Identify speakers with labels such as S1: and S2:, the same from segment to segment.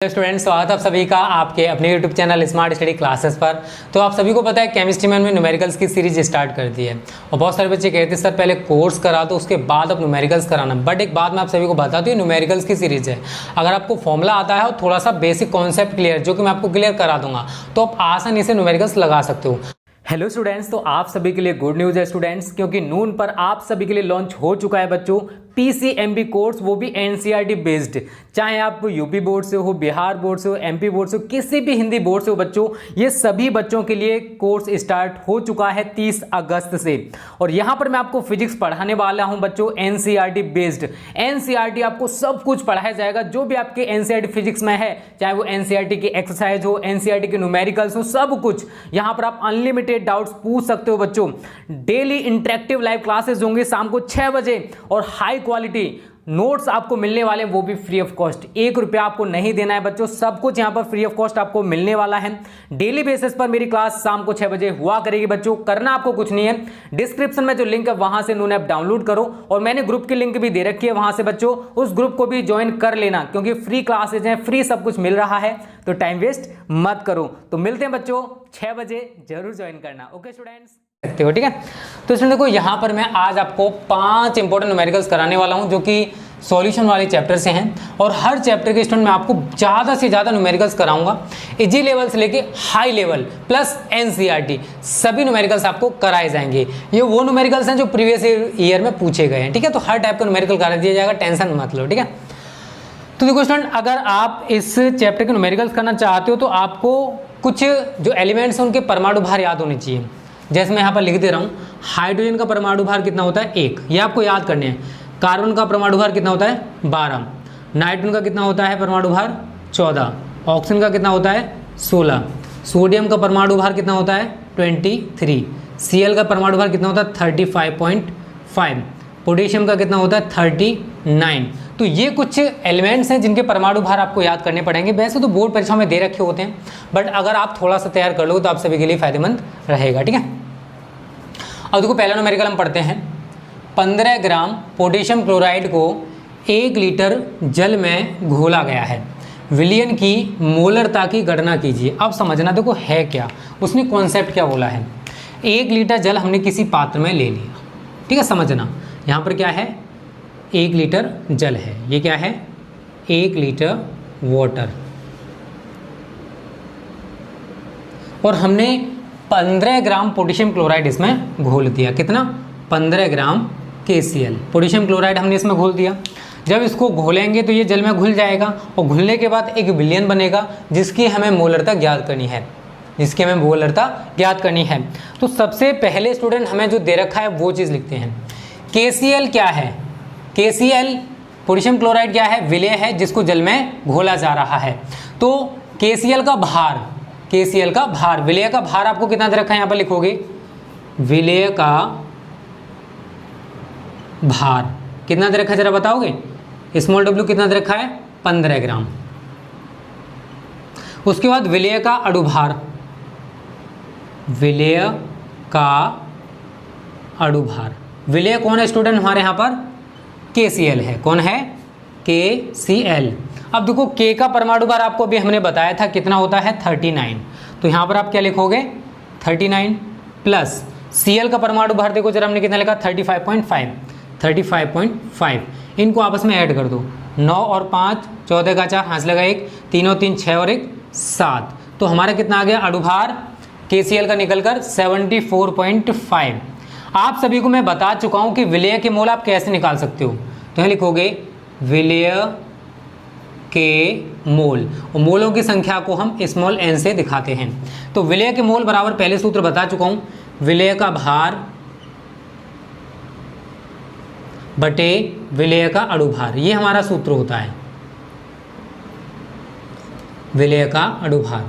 S1: Students, स्वागत है आप सभी का आपके अपने YouTube channel smart study classes पर। तो आप सभी को पता है केमिस्ट्री में हमने न्यूमेरिकल्स की सीरीज स्टार्ट कर दी है और बहुत सारे बच्चे कहते हैं सर पहले कोर्स करा दो उसके बाद अब न्यूमेरिकल्स कराना। बट एक बात मैं आप सभी को बता दूं, न्यूमेरिकल्स की सीरीज है। अगर आपको फॉर्मूला आता है और थोड़ा सा बेसिक कॉन्सेप्ट क्लियर जो कि मैं आपको क्लियर करा दूंगा तो आप आसानी से न्यूमेरिकल्स लगा सकते हो। हेलो स्टूडेंट्स, तो आप सभी के लिए गुड न्यूज़ है स्टूडेंट्स, क्योंकि नून पर आप सभी के लिए लॉन्च हो चुका है बच्चों पीसीएमबी कोर्स, वो भी एनसीईआरटी बेस्ड। चाहे आप यूपी बोर्ड से हो, बिहार बोर्ड से हो, एमपी बोर्ड से हो, किसी भी हिंदी बोर्ड से हो बच्चों, ये सभी बच्चों के लिए कोर्स स्टार्ट हो चुका है 30 अगस्त से। और यहाँ पर मैं आपको फिजिक्स पढ़ाने वाला हूँ बच्चों एनसीईआरटी बेस्ड। एनसीईआरटी आपको सब कुछ पढ़ाया जाएगा जो भी आपके एनसीईआरटी फिजिक्स में है, चाहे वो एनसीईआरटी की एक्सरसाइज हो, एनसीईआरटी के न्यूमेरिकल्स हो, सब कुछ यहाँ पर आप अनलिमिटेड डाउट्स पूछ सकते हो बच्चों। डेली इंटरेक्टिव लाइव क्लासेस होंगे शाम को 6 बजे और हाई क्वालिटी नोट्स आपको मिलने वाले हैं, वो भी फ्री ऑफ कॉस्ट। 1 रुपया आपको नहीं देना है बच्चों, सब कुछ यहाँ पर फ्री ऑफ कॉस्ट आपको मिलने वाला है। डेली बेसिस पर मेरी क्लास शाम को 6 बजे हुआ करेगी बच्चों। करना आपको कुछ नहीं है, डिस्क्रिप्शन में जो लिंक है वहां से नून ऐप डाउनलोड करो और मैंने ग्रुप की लिंक भी दे रखी है वहां से बच्चों, उस ग्रुप को भी ज्वाइन कर लेना, क्योंकि फ्री क्लासेज हैं, फ्री सब कुछ मिल रहा है, तो टाइम वेस्ट मत करो। तो मिलते हैं बच्चों 6 बजे, जरूर ज्वाइन करना। ओके स्टूडेंट्स, सकते हो, ठीक है। तो इसमें देखो यहाँ पर मैं आज आपको 5 इंपॉर्टेंट न्यूमेरिकल्स कराने वाला हूँ जो कि सॉल्यूशन वाले चैप्टर से हैं, और हर चैप्टर के स्टूडेंट मैं आपको ज़्यादा से ज़्यादा न्यूमेरिकल्स कराऊंगा। इजी लेवल से लेके हाई लेवल प्लस एनसीईआरटी सभी न्यूमेरिकल्स आपको कराए जाएंगे। ये वो न्यूमेरिकल्स हैं जो प्रीवियस ईयर में पूछे गए हैं, ठीक है। तो हर टाइप का न्यूमेरिकल करा दिया जाएगा, टेंशन मत लो, ठीक है। तो देखो स्टूडेंट, अगर आप इस चैप्टर के न्यूमेरिकल्स करना चाहते हो तो आपको कुछ जो एलिमेंट्स हैं उनके परमाणु भार याद होने चाहिए। जैसे मैं यहाँ पर लिख दे रहा हूँ, हाइड्रोजन का परमाणु भार कितना होता है 1, ये आपको याद करने हैं। कार्बन का परमाणु भार कितना होता है 12, नाइट्रोजन का कितना होता है परमाणु भार 14, ऑक्सीजन का कितना होता है 16, सोडियम का परमाणु भार कितना होता है 23, Cl का परमाणु भार कितना होता है 35.5, पोटेशियम का कितना होता है 39। तो ये कुछ एलिमेंट्स हैं जिनके परमाणु भार आपको याद करने पड़ेंगे। वैसे तो बोर्ड परीक्षा में दे रखे होते हैं, बट अगर आप थोड़ा सा तैयार कर लो तो आप सभी के लिए फायदेमंद रहेगा, ठीक है। अब देखो पहला न्यूमेरिकल हम पढ़ते हैं। 15 ग्राम पोटेशियम क्लोराइड को 1 लीटर जल में घोला गया है, विलयन की मोलरता की गणना कीजिए। अब समझना देखो है क्या, उसने कॉन्सेप्ट क्या बोला है। 1 लीटर जल हमने किसी पात्र में ले लिया, ठीक है। समझना यहाँ पर क्या है, 1 लीटर जल है, ये क्या है 1 लीटर वाटर, और हमने 15 ग्राम पोटेशियम क्लोराइड इसमें घोल दिया। कितना 15 ग्राम KCl पोटेशियम क्लोराइड हमने इसमें घोल दिया। जब इसको घोलेंगे तो ये जल में घुल जाएगा और घुलने के बाद एक विलयन बनेगा जिसकी हमें मोलरता ज्ञात करनी है, जिसकी हमें मोलरता ज्ञात करनी है। तो सबसे पहले स्टूडेंट हमें जो दे रखा है वो चीज़ लिखते हैं। KCl क्या है, KCl पोटेशियम क्लोराइड क्या है, विलय है जिसको जल में घोला जा रहा है। तो KCl का भार, KCl का भार, विलय का भार आपको कितना दे रखा है यहाँ पर लिखोगे, विलय का भार कितना दे रखा है जरा बताओगे। स्मॉल w कितना दे रखा है 15 ग्राम। उसके बाद विलय का अणुभार, विलय का अणुभार, विलय कौन है स्टूडेंट हमारे यहाँ पर KCl है। कौन है KCl। अब देखो K का परमाणु भार आपको अभी हमने बताया था कितना होता है 39, तो यहाँ पर आप क्या लिखोगे 39 प्लस Cl का परमाणु भार देखो जरा हमने कितना लिखा 35.5, इनको आपस में ऐड कर दो। 9 और 5 14 का 4 हाथ लगा 1, 3 और 3 6 और 1 7, तो हमारा कितना आ गया अणुभार KCl का निकलकर 74.5। आप सभी को मैं बता चुका हूं कि विलय के मोल आप कैसे निकाल सकते हो। तो यहाँ लिखोगे विलय के मोल, और मोलों की संख्या को हम स्मॉल n से दिखाते हैं। तो विलय के मोल बराबर पहले सूत्र बता चुका हूं, विलय का भार बटे विलय का अणुभार, ये हमारा सूत्र होता है, विलय का अणुभार।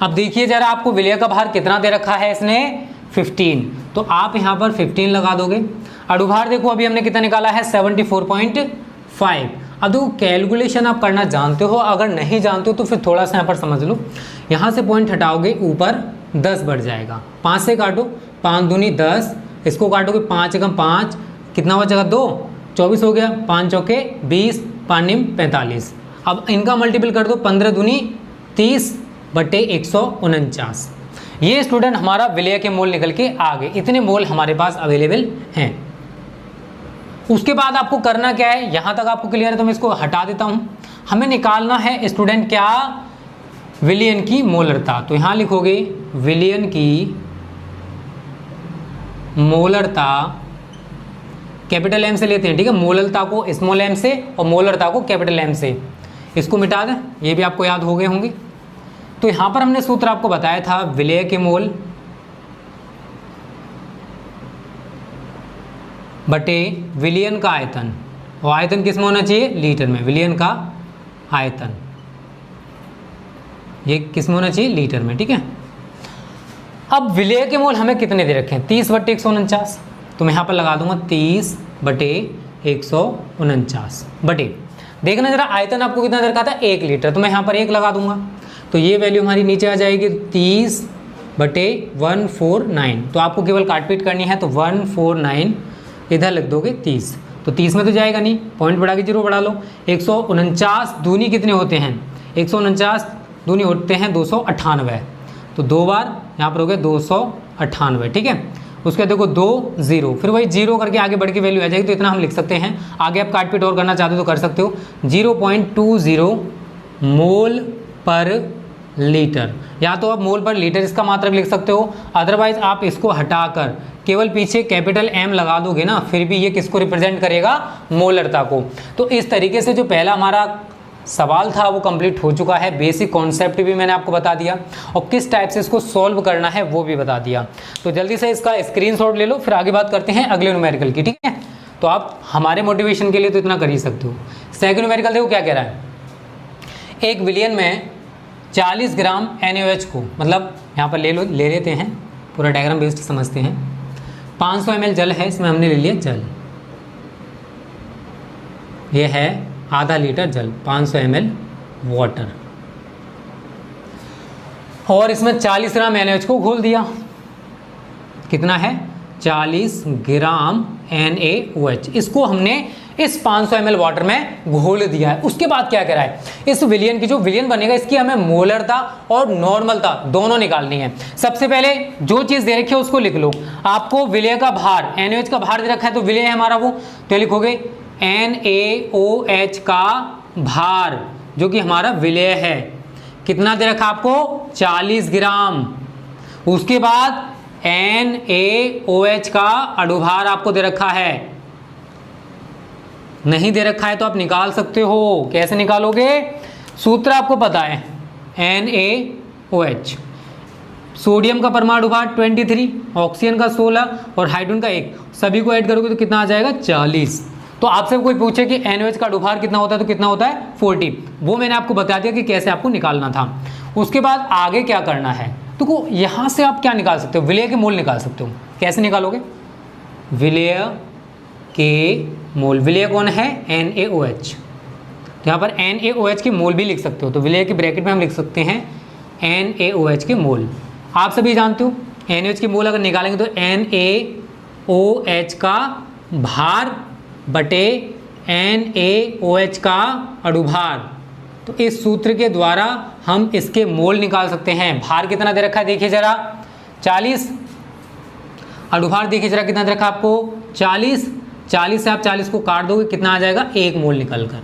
S1: अब देखिए जरा आपको विलय का भार कितना दे रखा है इसने 15, तो आप यहाँ पर 15 लगा दोगे। अणुभार देखो अभी हमने कितना निकाला है 74.5। अब देखो कैलकुलेशन आप करना जानते हो, अगर नहीं जानते हो तो फिर थोड़ा सा यहाँ पर समझ लो। यहाँ से पॉइंट हटाओगे ऊपर 10 बढ़ जाएगा, 5 से काटो, 5 दूनी 10, इसको काटोगे 5 एकम 5, कितना बचेगा 2, 24 हो गया, 5 चौके 20, 5 निम 45। अब इनका मल्टीपल कर दो, 15 दूनी 30/149। ये स्टूडेंट हमारा विलेय के मोल निकल के आ गए। इतने मोल हमारे पास अवेलेबल हैं। उसके बाद आपको करना क्या है, यहाँ तक आपको क्लियर है तो मैं इसको हटा देता हूँ। हमें निकालना है स्टूडेंट क्या, विलयन की मोलरता। तो यहाँ लिखोगे विलयन की मोलरता, कैपिटल एम से लेते हैं, ठीक है, मोलरता को स्मॉल एम से और मोलरता को कैपिटल एम से। इसको मिटा दें, ये भी आपको याद हो गए होंगे। तो यहाँ पर हमने सूत्र आपको बताया था, विलेय के मोल बटे विलयन का आयतन, और आयतन किस में होना चाहिए, लीटर में। विलयन का आयतन ये किस में होना चाहिए, लीटर में, ठीक है। अब विलेय के मोल हमें कितने दे रखे हैं, 30/149। तो मैं यहाँ पर लगा दूंगा 30/149 बटे, देखना जरा आयतन आपको कितना दे रखा था, 1 लीटर। तो मैं यहाँ पर 1 लगा दूंगा, तो ये वैल्यू हमारी नीचे आ जाएगी 30/149। तो आपको केवल काटपीट करनी है, तो 149 इधर लिख दोगे 30, तो 30 में तो जाएगा नहीं, पॉइंट बढ़ा के 0 बढ़ा लो। 149 दूनी कितने होते हैं, 149 दूनी होते हैं 298, तो 2 बार यहाँ पर हो गया 298, ठीक है। उसके बाद देखो 2 0, फिर वही 0 करके आगे बढ़ के वैल्यू आ जाएगी। तो इतना हम लिख सकते हैं। आगे आप काटपीट और करना चाहते हो तो कर सकते हो, 0.20 मोल पर लीटर, या तो आप मोल पर लीटर इसका मात्रक लिख सकते हो। अदरवाइज आप इसको हटाकर केवल पीछे कैपिटल एम लगा दोगे ना, फिर भी ये किसको रिप्रेजेंट करेगा, मोलरता को। तो इस तरीके से जो पहला हमारा सवाल था वो कंप्लीट हो चुका है। बेसिक कॉन्सेप्ट भी मैंने आपको बता दिया और किस टाइप से इसको सॉल्व करना है वो भी बता दिया। तो जल्दी से इसका स्क्रीनशॉट ले लो, फिर आगे बात करते हैं अगले न्यूमेरिकल की, ठीक है। तो आप हमारे मोटिवेशन के लिए तो इतना कर ही सकते हो। सेकंड न्यूमेरिकल देखो क्या कह रहा है, एक विलियन में 40 ग्राम NaOH को, मतलब यहाँ पर ले लेते हैं, पूरा डायग्राम बेस्ड समझते हैं। 500 ml जल है, इसमें हमने ले लिया जल, ये है आधा लीटर जल, 500 ml वाटर, और इसमें 40 ग्राम NaOH को घोल दिया। कितना है, 40 ग्राम NaOH, इसको हमने इस 500 ml वाटर में घोल दिया है। उसके बाद क्या करा है, इस विलियन की जो विलियन बनेगा इसकी हमें मोलरता और नॉर्मलता दोनों निकालनी है। सबसे पहले जो चीज़ दे रखी है उसको लिख लो। आपको विलेय का भार, NaOH का भार दे रखा है, तो विलेय है हमारा वो, तो लिखोगे NaOH का भार, जो कि हमारा विलेय है, कितना दे रखा आपको, 40 ग्राम। उसके बाद NaOH का अणुभार आपको दे रखा है, नहीं दे रखा है तो आप निकाल सकते हो। कैसे निकालोगे, सूत्र आपको पता है, NaOH, सोडियम का परमाणु भार 23, ऑक्सीजन का 16 और हाइड्रोजन का 1, सभी को ऐड करोगे तो कितना आ जाएगा, 40। तो आपसे कोई पूछे कि NaOH का अणुभार कितना होता है, तो कितना होता है, 40। वो मैंने आपको बता दिया कि कैसे आपको निकालना था। उसके बाद आगे क्या करना है, तो यहाँ से आप क्या निकाल सकते हो, विलेय के मोल निकाल सकते हो। कैसे निकालोगे, विलेय के मोल, विलेय कौन है, NaOH, तो यहाँ पर NaOH के मोल भी लिख सकते हो। तो विलेय के ब्रैकेट में हम लिख सकते हैं NaOH के मोल। आप सभी जानते हो NaOH के मोल अगर निकालेंगे तो NaOH का भार बटे NaOH का अणुभार, तो इस सूत्र के द्वारा हम इसके मोल निकाल सकते हैं। भार कितना दे रखा है, देखिए जरा 40, अणुभार देखिए जरा कितना दे रखा आपको, 40 से आप 40 को काट दोगे, कितना आ जाएगा, 1 मोल निकल कर।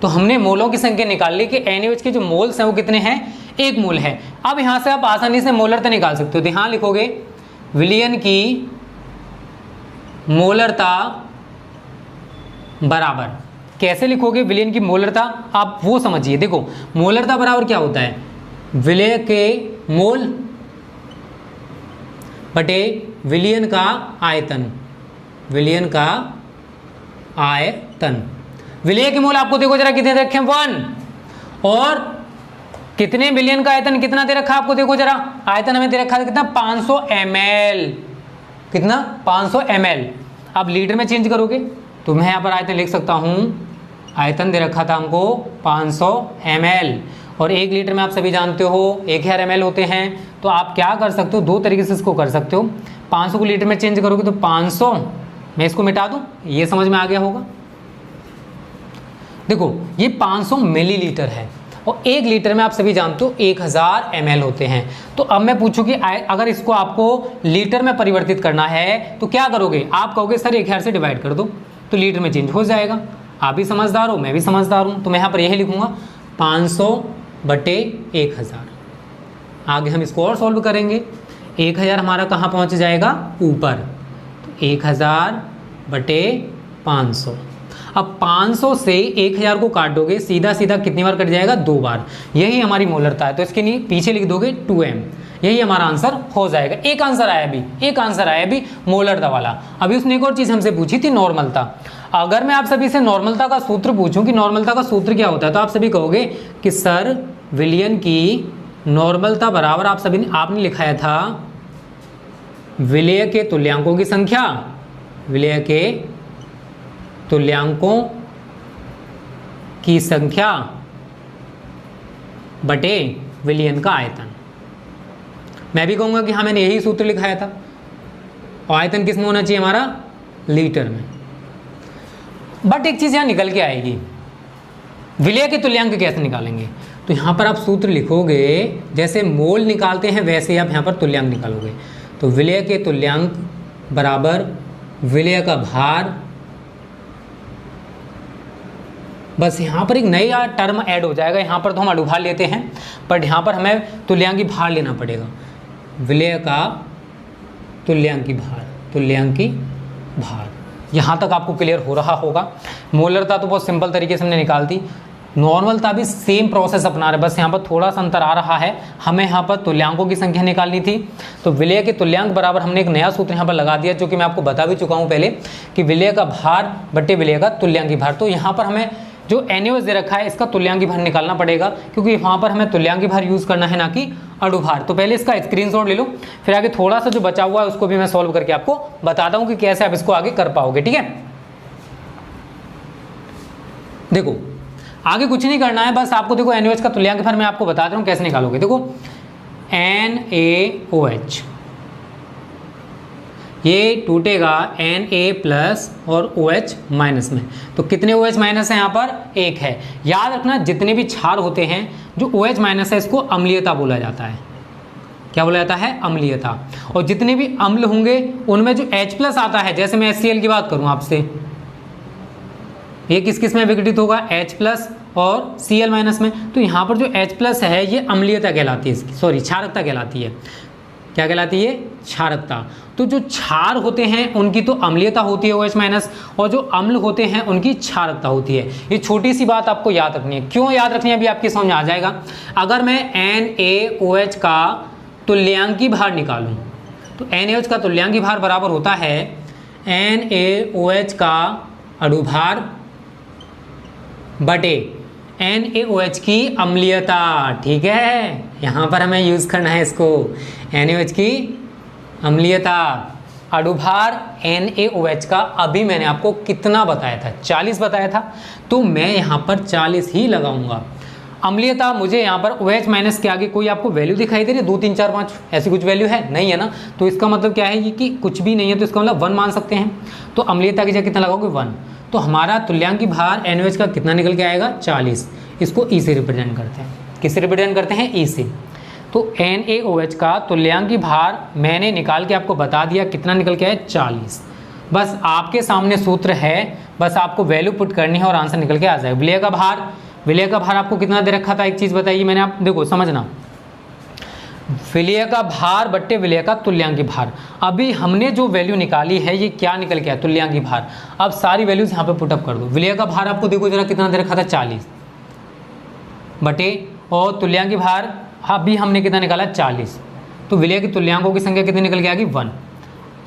S1: तो हमने मोलों की संख्या निकाल ली कि NaOH के जो मोल्स हैं वो कितने हैं, 1 मोल है। अब यहाँ से आप आसानी से मोलरता निकाल सकते हो। तो यहाँ लिखोगे विलियन की मोलरता बराबर, कैसे लिखोगे विलियन की मोलरता, आप वो समझिए। देखो मोलरता बराबर क्या होता है, विलेय के मोल बटे विलियन का आयतन, विलियन का आयतन। विलेय के मोल आपको देखो जरा कितने दे रखे हैं, 1, और कितने विलियन का आयतन कितना दे रखा है आपको, देखो जरा आयतन हमें दे रखा है कितना, 500 ml, कितना, 500 ml। अब लीटर में चेंज करोगे तो मैं यहाँ पर आयतन लिख सकता हूँ, आयतन दे रखा था हमको 500 ml, और 1 लीटर में आप सभी जानते हो 1000 ml होते हैं। तो आप क्या कर सकते हो, 2 तरीके से इसको कर सकते हो। 500 को लीटर में चेंज करोगे तो 500, मैं इसको मिटा दूँ, ये समझ में आ गया होगा। देखो ये 500 मिलीलीटर है और 1 लीटर में आप सभी जानते हो 1000 ml होते हैं। तो अब मैं पूछूं कि अगर इसको आपको लीटर में परिवर्तित करना है तो क्या करोगे? आप कहोगे सर 1000 से डिवाइड कर दो तो लीटर में चेंज हो जाएगा। आप भी समझदार हो, मैं भी समझदार हूँ, तो मैं यहाँ पर यही लिखूंगा 500/1000। आगे हम इसको और सॉल्व करेंगे। 1000 हमारा कहाँ पहुँच जाएगा? ऊपर, तो 1000/500। अब 500 से 1000 को काट दोगे, सीधा सीधा कितनी बार कट जाएगा? 2 बार। यही हमारी मोलरता है, तो इसके लिए पीछे लिख दोगे 2m। यही हमारा आंसर हो जाएगा। एक आंसर आया अभी मोलरता वाला। अभी उसने एक और चीज़ हमसे पूछी थी, नॉर्मलता। अगर मैं आप सभी से नॉर्मलता का सूत्र पूछूं कि नॉर्मलता का सूत्र क्या होता है, तो आप सभी कहोगे कि सर विलियन की नॉर्मलता बराबर आपने लिखाया था विलेय के तुल्यांकों की संख्या, विलेय के तुल्यांकों की संख्या बटे विलियन का आयतन। मैं भी कहूँगा कि हाँ मैंने यही सूत्र लिखाया था। और आयतन किस में होना चाहिए हमारा? लीटर में। बट एक चीज़ यहाँ निकल के आएगी, विलेय के तुल्यांक कैसे निकालेंगे? तो यहाँ पर आप सूत्र लिखोगे, जैसे मोल निकालते हैं वैसे आप यहाँ पर तुल्यांक निकालोगे। तो विलेय के तुल्यांक बराबर विलेय का भार, बस यहाँ पर एक नया टर्म ऐड हो जाएगा। यहाँ पर तो हम अणुभार लेते हैं, बट यहाँ पर हमें तुल्यांकी भार लेना पड़ेगा। विलेय का तुल्यांकी भार। यहाँ तक आपको क्लियर हो रहा होगा। मोलरता तो बहुत सिंपल तरीके से हमने निकाल दी, नॉर्मलता भी सेम प्रोसेस अपना रहे, बस यहाँ पर थोड़ा सा अंतर आ रहा है। हमें यहाँ पर तुल्यांकों की संख्या निकालनी थी, तो विलेय के तुल्यांक बराबर हमने एक नया सूत्र यहाँ पर लगा दिया, जो कि मैं आपको बता भी चुका हूँ पहले, कि विलेय का भार बट्टे विलेय का तुल्यांकी भार। तो यहाँ पर हमें जो NaOH दे रखा है इसका तुल्यांकी भार निकालना पड़ेगा, क्योंकि वहाँ पर हमें तुल्यांकी भार यूज़ करना है, ना कि अणुभार। तो पहले इसका स्क्रीनशॉट ले लो, फिर आगे थोड़ा सा जो बचा हुआ है उसको भी मैं सॉल्व करके आपको बताता हूँ कि कैसे आप इसको आगे कर पाओगे। ठीक है, देखो आगे कुछ नहीं करना है, बस आपको देखो NaOH का तुल्यांक भार मैं आपको बता रहा हूँ कैसे निकालोगे। देखो NaOH ये टूटेगा Na+ और OH- में, तो कितने OH- है यहाँ पर? 1 है। याद रखना जितने भी क्षार होते हैं, जो OH- है इसको अम्लीयता बोला जाता है। क्या बोला जाता है? अम्लीयता। और जितने भी अम्ल होंगे उनमें जो H+ आता है, जैसे मैं HCl की बात करूँ आपसे, ये किस किस में विघटित होगा? H+ और Cl- में। तो यहाँ पर जो H+ है ये अम्लीयता कहलाती है, इसकी क्षारकता कहलाती है। क्या कहलाती है? क्षारकता। तो जो क्षार होते हैं उनकी तो अम्लीयता होती है OH-, और जो अम्ल होते हैं उनकी क्षारकता होती है। ये छोटी सी बात आपको याद रखनी है। क्यों याद रखनी है अभी आपकी समझ में आ जाएगा। अगर मैं NaOH का तुल्यांकी भार निकालूं, तो NaOH का तुल्यांकी भार बराबर होता है NaOH का अणुभार बटे NaOH की अम्लीयता। ठीक है, यहाँ पर हमें यूज़ करना है इसको, NaOH की अम्लीयता। अणुभार NaOH का अभी मैंने आपको कितना बताया था? 40 बताया था, तो मैं यहाँ पर 40 ही लगाऊंगा। अम्लीयता मुझे यहाँ पर OH- के आगे कोई आपको वैल्यू दिखाई दे रही है? 2 3 4 5 ऐसी कुछ वैल्यू है? नहीं है ना, तो इसका मतलब क्या है कि कुछ भी नहीं है, तो इसका मतलब 1 मान सकते हैं। तो अम्लीयता की जगह कितना लगाओगे? 1। तो हमारा तुल्यांकी भार NaOH का कितना निकल के आएगा? 40। इसको E से रिप्रेजेंट करते हैं। किससे रिप्रेजेंट करते हैं? E से। तो NaOH का तुल्यांकी भार मैंने निकाल के आपको बता दिया, कितना निकल के आया? 40। बस आपके सामने सूत्र है, बस आपको वैल्यू पुट करनी है और आंसर निकल के आ जाएगा। विलेय का भार आपको कितना दे रखा था? एक चीज़ बताइए मैंने, आप देखो समझना, विलेय का भार बट्टे विलेय का तुल्यांकी भार। अभी हमने जो वैल्यू निकाली है ये क्या निकल के आया? तुल्यांकी भार। अब सारी वैल्यूज यहाँ पे पुटअप कर दो। विलेय का भार आपको देखो जरा कितना दे रखा था? 40 बटे, और तुल्यांकी भार अभी हमने कितना निकाला? 40। तो विलेय की तुल्यांकों की संख्या कितनी निकल के आएगी? 1।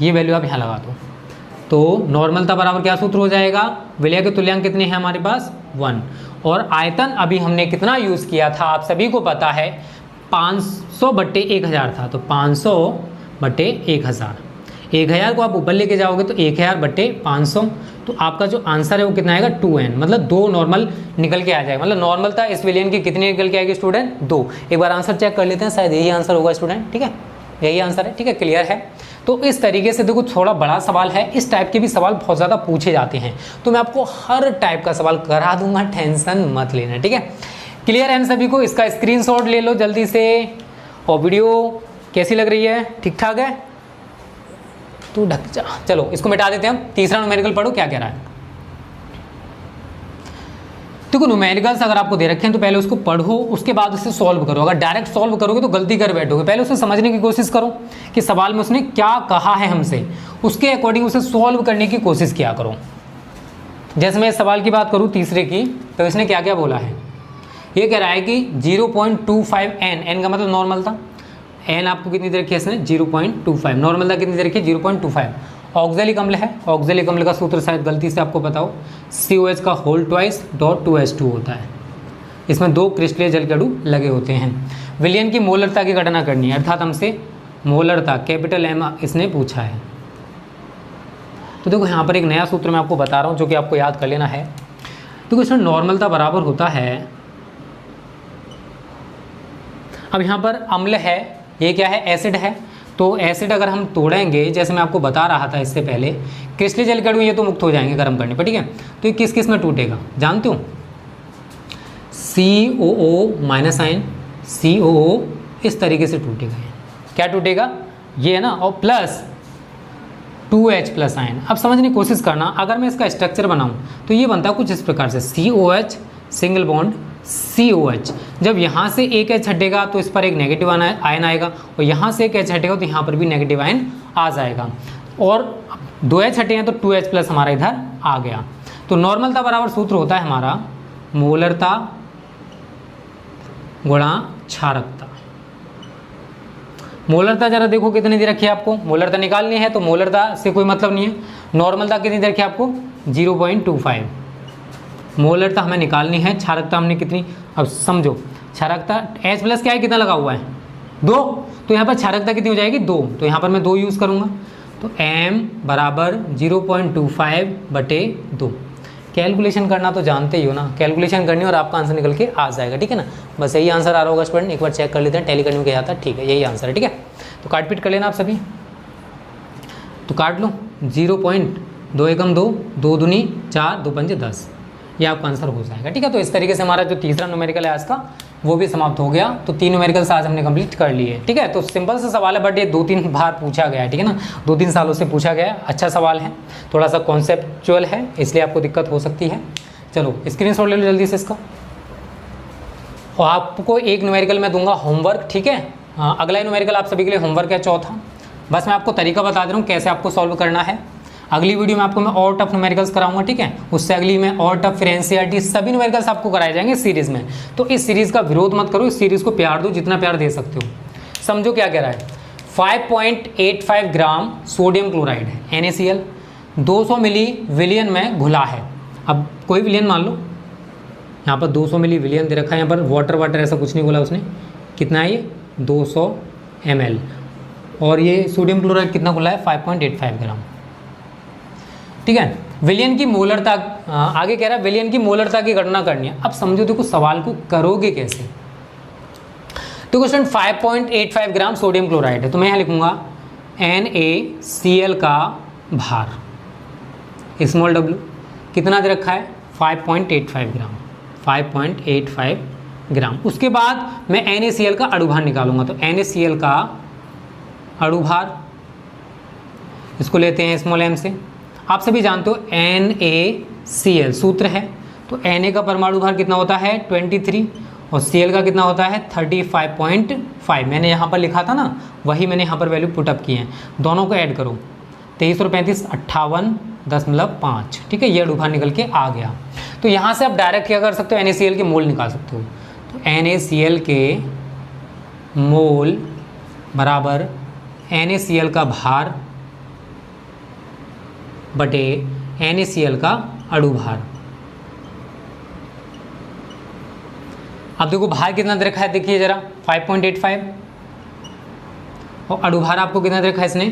S1: ये वैल्यू आप यहाँ लगा दो। तो नॉर्मलता बराबर क्या सूत्र हो जाएगा? विलेय के तुल्यांक कितने हैं हमारे पास? 1। और आयतन अभी हमने कितना यूज़ किया था आप सभी को पता है, 500/1000 था। तो 500/1000, 1000 को आप ऊपर लेके जाओगे तो 1000/500, तो आपका जो आंसर है वो कितना आएगा? 2n, मतलब 2 नॉर्मल निकल के आ जाएगा। मतलब नॉर्मलता इस विलियन की कितनी निकल के आएगी स्टूडेंट? 2। एक बार आंसर चेक कर लेते हैं, शायद यही आंसर होगा स्टूडेंट। ठीक है, यही आंसर है, ठीक है, क्लियर है। तो इस तरीके से देखो थोड़ा बड़ा सवाल है, इस टाइप के भी सवाल बहुत ज़्यादा पूछे जाते हैं, तो मैं आपको हर टाइप का सवाल करा दूंगा, टेंशन मत लेना, ठीक है। क्लियर है सभी को? इसका स्क्रीनशॉट ले लो जल्दी से। और वीडियो कैसी लग रही है? ठीक ठाक है? तू ढक जा। चलो इसको मिटा देते हैं हम। तीसरा न्यूमेरिकल पढ़ो क्या कह रहा है। देखो न्यूमेरिकल्स अगर आपको दे रखे हैं तो पहले उसको पढ़ो, उसके बाद उसे सॉल्व करो। अगर डायरेक्ट सॉल्व करोगे तो गलती कर बैठोगे। पहले उसे समझने की कोशिश करो कि सवाल में उसने क्या कहा है हमसे, उसके अकॉर्डिंग उसे सॉल्व करने की कोशिश किया करो। जैसे मैं इस सवाल की बात करूँ तीसरे की, तो इसने क्या क्या बोला है। ये कह रहा है कि 0.25 n का मतलब नॉर्मल था। n आपको कितनी दे रखी है इसने? 0.25। नॉर्मल था कितनी दे रखी है? 0.25। ऑक्जेलिक अम्ल है, ऑक्जेलिक अम्ल का सूत्र शायद गलती से आपको बताओ, COH का होल ट्वाइस डॉट 2H2 होता है। इसमें 2 क्रिस्टलीय जल के अणु लगे होते हैं। विलयन की मोलरता की गणना करनी है, अर्थात हमसे मोलरता कैपिटल M इसने पूछा है। तो देखो यहाँ पर एक नया सूत्र मैं आपको बता रहा हूँ जो कि आपको याद कर लेना है। देखो इसमें नॉर्मलता बराबर होता है, अब यहाँ पर अम्ल है, ये क्या है? एसिड है। तो एसिड अगर हम तोड़ेंगे, जैसे मैं आपको बता रहा था इससे पहले, क्रिस्टलीय जल के अणु ये तो मुक्त हो जाएंगे गर्म करने पर, ठीक है। तो ये किस किस में टूटेगा जानते हो? COO माइनस आयन, COO इस तरीके से टूटेगा। क्या टूटेगा? ये है ना, और प्लस 2H प्लस आयन। अब समझने की कोशिश करना, अगर मैं इसका स्ट्रक्चर बनाऊँ तो ये बनता है कुछ इस प्रकार से, COH सिंगल बॉन्ड COH। जब यहाँ से एक H हटेगा तो इस पर एक नेगेटिव आयन आएगा, और यहाँ से एक H हटेगा तो यहाँ पर भी नेगेटिव आयन आ जाएगा, और 2H हटे हैं तो 2H प्लस हमारा इधर आ गया। तो नॉर्मलता बराबर सूत्र होता है हमारा मोलरता गुणा क्षारकता। मोलरता जरा देखो कितनी दे रखी है आपको, मोलरता निकालनी है तो मोलरता से कोई मतलब नहीं है। नॉर्मलता कितनी दे रखी है आपको? 0.25। मोलरता हमें निकालनी है, क्षारकता हमने कितनी, अब समझो क्षारकता H प्लस क्या है, कितना लगा हुआ है? 2। तो यहाँ पर क्षारकता कितनी हो जाएगी? 2। तो यहाँ पर मैं 2 यूज़ करूँगा, तो M बराबर 0.25/2। कैलकुलेशन करना तो जानते ही हो ना, कैलकुलेशन करनी और आपका आंसर निकल के आ जाएगा, ठीक है ना। बस यही आंसर आ रहा होगा स्टूडेंट, एक बार चेक कर लेते हैं, टैली करने में क्या आता है, ठीक है यही आंसर है, ठीक है। तो काट पीट कर लेना आप सभी, तो काट लो। 0.2 एकम 2, 2 दूनी 4, 2 पंजे 10, ये आपका आंसर हो जाएगा, ठीक है। तो इस तरीके से हमारा जो तीसरा न्यूमेरिकल है आज का वो भी समाप्त हो गया। तो 3 न्यूमेरिकल्स आज हमने कंप्लीट कर लिए, ठीक है। तो सिंपल सा सवाल है, बट ये 2-3 बार पूछा गया है, ठीक है ना, 2-3 सालों से पूछा गया है। अच्छा सवाल है, थोड़ा सा कॉन्सेप्चुअल है, इसलिए आपको दिक्कत हो सकती है। चलो स्क्रीनशॉट ले लो जल्दी से इसका, और आपको एक न्यूमेरिकल मैं दूंगा होमवर्क, ठीक है। अगला न्यूमेरिकल आप सभी के लिए होमवर्क है, चौथा। बस मैं आपको तरीका बता दे रहा हूँ कैसे आपको सॉल्व करना है। अगली वीडियो में आपको मैं और टफ न्यूमेरिकल्स कराऊंगा, ठीक है। उससे अगली में और टफ, फिर NCERT, सभी न्यूमेरिकल्स आपको कराए जाएंगे सीरीज़ में। तो इस सीरीज़ का विरोध मत करो, इस सीरीज़ को प्यार दो, जितना प्यार दे सकते हो। समझो क्या कह रहा है, 5.85 ग्राम सोडियम क्लोराइड है, NaCl 200 मिली विलियन में घुला है। अब कोई विलियन मान लो, यहाँ पर 200 मिली विलियन दे रखा है, यहाँ पर वाटर ऐसा कुछ नहीं बोला उसने। कितना है ये? 200 ml। और ये सोडियम क्लोराइड कितना घुला है? 5.85 ग्राम, ठीक है। विलियन की मोलरता, आगे कह रहा है विलियन की मोलरता की गणना करनी है। अब समझो देखो सवाल को करोगे कैसे। तो क्वेश्चन 5.85 ग्राम सोडियम क्लोराइड है, तो मैं यहाँ लिखूंगा NaCl का भार स्मॉल w कितना दे रखा है? 5.85 ग्राम, 5.85 ग्राम। उसके बाद मैं NaCl का अणुभार निकालूंगा, तो NaCl का अणुभार इसको लेते हैं स्मॉल m से। आप सभी जानते हो NaCl सूत्र है, तो Na का परमाणु भार कितना होता है? 23, और Cl का कितना होता है? 35.5। मैंने यहाँ पर लिखा था ना, वही मैंने यहाँ पर वैल्यू पुटअप की है। दोनों को ऐड करो, 23 और 35 58.5, ठीक है। ये अणुभार निकल के आ गया। तो यहाँ से आप डायरेक्ट क्या कर सकते हो? NaCl के मोल निकाल सकते हो। तो NaCl के मोल बराबर NaCl का भार बटे NaCl का अणुभार। अब देखो भार कितना दे रखा है, देखिए जरा 5.85, और अणुभार आपको कितना दे रखा है इसने?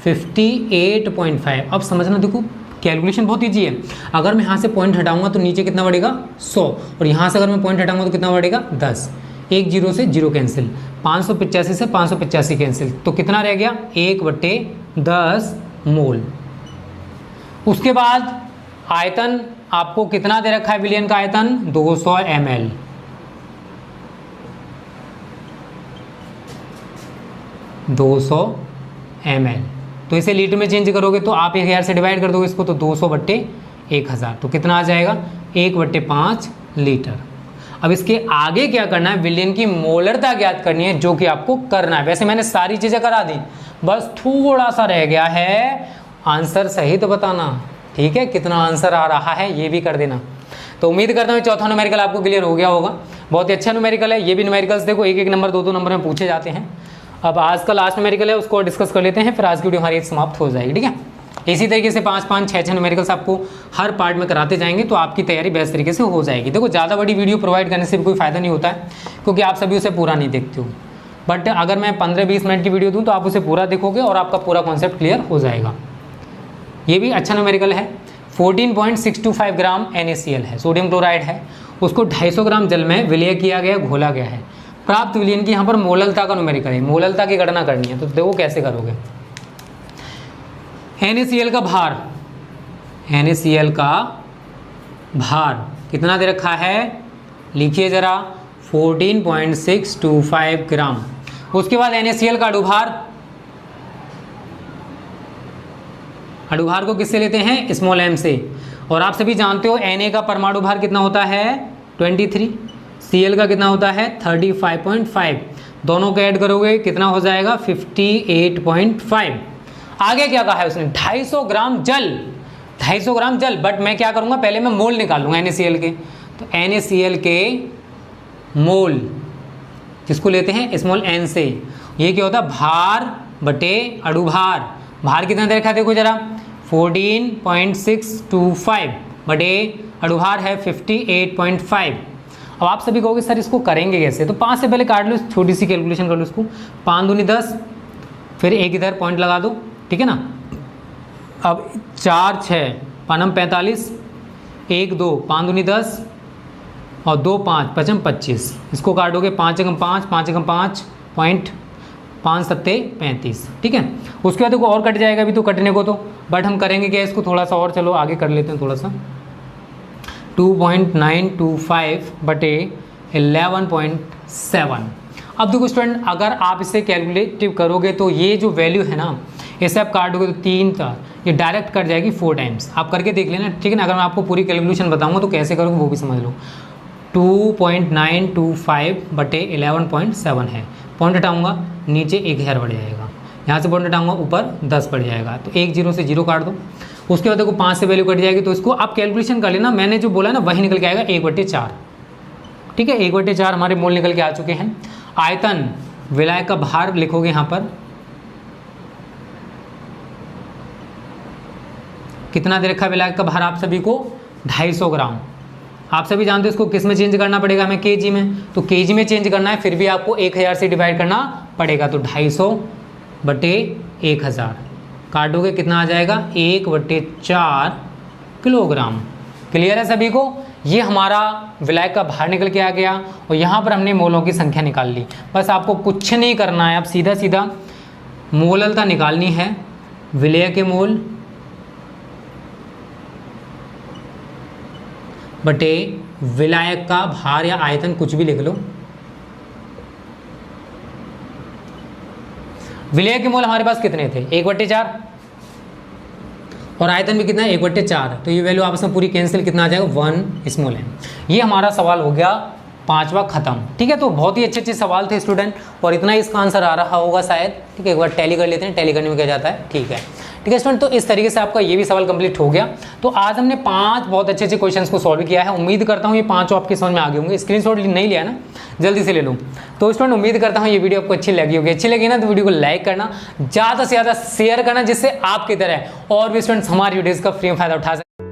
S1: 58.5। अब समझना, देखो कैलकुलेशन बहुत ईजी है। अगर मैं यहाँ से पॉइंट हटाऊंगा तो नीचे कितना बढ़ेगा? 100, और यहाँ से अगर मैं पॉइंट हटाऊंगा तो कितना बढ़ेगा? 10। एक जीरो से जीरो कैंसिल, 585 से 585 कैंसिल, तो कितना रह गया 1/10 मोल। उसके बाद आयतन आपको कितना दे रखा है विलियन का आयतन 200 ml। तो इसे लीटर में चेंज करोगे तो आप 1000 से डिवाइड कर दोगे इसको, तो 200/1000, तो कितना आ जाएगा 1/5 लीटर। अब इसके आगे क्या करना है, विलियन की मोलरता ज्ञात करनी है, जो कि आपको करना है। वैसे मैंने सारी चीज़ें करा दी, बस थोड़ा सा रह गया है आंसर सही तो बताना, ठीक है, कितना आंसर आ रहा है ये भी कर देना। तो उम्मीद करता हूँ चौथा न्यूमेरिकल आपको क्लियर हो गया होगा। बहुत ही अच्छा न्यूमेरिकल है, ये भी न्यूमेरिकल्स देखो एक नंबर 2 नंबर में पूछे जाते हैं। अब आज का लास्ट न्यूमेरिकल है, उसको डिस्कस कर लेते हैं, फिर आज की वीडियो हमारी समाप्त हो जाएगी, ठीक है। इसी तरीके से 5-5, 6-6 न्यूमेरिकल्स आपको हर पार्ट में कराते जाएंगे, तो आपकी तैयारी बेस्ट तरीके से हो जाएगी। देखो ज़्यादा बड़ी वीडियो प्रोवाइड करने से भी कोई फ़ायदा नहीं होता है, क्योंकि आप सभी उसे पूरा नहीं देखते हो। बट अगर मैं 15-20 मिनट की वीडियो दूँ तो आप उसे पूरा देखोगे और आपका पूरा कॉन्सेप्ट क्लियर हो जाएगा। ये भी अच्छा न्यूमेरिकल है। 14.625 ग्राम NaCl है, सोडियम क्लोराइड है, उसको 250 ग्राम जल में विलय किया गया, घोला गया है। प्राप्त विलयन की यहाँ पर मोललता का न्यूमेरिकल है, मोललता की गणना करनी है, तो देखो कैसे करोगे। NaCl का भार, NaCl का भार कितना दे रखा है, लिखिए जरा 14.625 ग्राम। उसके बाद NaCl का अणुभार को किससे लेते हैं, स्मॉल m से। और आप सभी जानते हो Na का परमाणु भार कितना होता है 23, Cl का कितना होता है 35.5, दोनों को ऐड करोगे कितना हो जाएगा 58.5। आगे क्या कहा है उसने 250 ग्राम जल, 250 ग्राम जल। बट मैं क्या करूँगा, पहले मैं मोल निकालूंगा NaCl के, तो NaCl के मोल जिसको लेते हैं स्मॉल n से, ये क्या होता है भार बटे अणुभार। भार कितना दे रखा है देखो जरा 14.625 बटे अणुभार है 58.5। अब आप सभी कहोगे सर इसको करेंगे कैसे, तो 5 से पहले काट लो, छोटी सी कैलकुलेशन कर लो इसको, 5 दूनी 10, फिर एक इधर पॉइंट लगा दो, ठीक है ना। अब 4 6 5 45, 1 2 5 दूनी 10 और 2 5 5 25, इसको काटोगे 5 एकम 5 5 एकम 5 पॉइंट 5 7 35, ठीक है। उसके बाद देखो और कट जाएगा अभी तो कटने को, तो बट हम करेंगे क्या इसको थोड़ा सा और, चलो आगे कर लेते हैं थोड़ा सा। 2.925 बटे 11.7। अब देखो स्टूडेंट, अगर आप इसे कैलकुलेटिव करोगे तो ये जो वैल्यू है ना, इसे आप काटोगे तो 3 का ये डायरेक्ट कट जाएगी 4 टाइम्स। आप करके देख लेना, ठीक है ना। अगर मैं आपको पूरी कैलकुलेशन बताऊंगा तो कैसे करोगे वो भी समझ लो। 2.925 बटे 11.7 है, पॉइंट हटाऊंगा नीचे 1000 बढ़ जाएगा, यहाँ से पॉइंट हटाऊंगा ऊपर 10 बढ़ जाएगा, तो 1 0 से 0 काट दो। उसके बाद देखो 5 से वैल्यू कट जाएगी, तो इसको आप कैलकुलेशन कर लेना, मैंने जो बोला ना वही निकल के आएगा 1/4, ठीक है। 1/4 हमारे मोल निकल के आ चुके हैं। आयतन विलायक का भार लिखोगे यहाँ पर कितना दे रखा है विलायक का भार आप सभी को 250 ग्राम। आप सभी जानते हो इसको किस में चेंज करना पड़ेगा, हमें केजी में, तो केजी में चेंज करना है, फिर भी आपको 1000 से डिवाइड करना पड़ेगा, तो 250 बटे 1000 काटोगे कितना आ जाएगा 1/4 किलोग्राम। क्लियर है सभी को। ये हमारा विलायक का भार निकल के आ गया और यहाँ पर हमने मोलों की संख्या निकाल ली। बस आपको कुछ नहीं करना है, आप सीधा सीधा मोललता निकालनी है। विलय के मोल बटे विलायक का भार या आयतन, कुछ भी लिख लो। विलय के मोल हमारे पास कितने थे 1/4 और आयतन भी कितना है 1/4, तो ये वैल्यू आपस में पूरी कैंसिल, कितना आ जाएगा 1 स्मॉल है। ये हमारा सवाल हो गया 5वां खत्म, ठीक है। तो बहुत ही अच्छे सवाल थे स्टूडेंट, और इतना ही इसका आंसर आ रहा होगा शायद, ठीक है। एक बार टैली कर लेते हैं, टैली करने में क्या जाता है, ठीक है स्टूडेंट। तो इस तरीके से आपका ये भी सवाल कंप्लीट हो गया। तो आज हमने 5 बहुत अच्छे क्वेश्चंस को सॉल्व किया है। उम्मीद करता हूँ ये 5 आपके समझ में आ गए होंगे। स्क्रीनशॉट नहीं लिया ना, जल्दी से ले लो। तो स्टूडेंट उम्मीद करता हूँ ये वीडियो आपको अच्छी लगी होगी। अच्छी लगी ना तो वीडियो को लाइक करना, ज़्यादा से ज़्यादा शेयर करना, जिससे आपकी तरह और भी स्टूडेंट्स हमारी वीडियोज़ का फ्री में फायदा उठा सकें।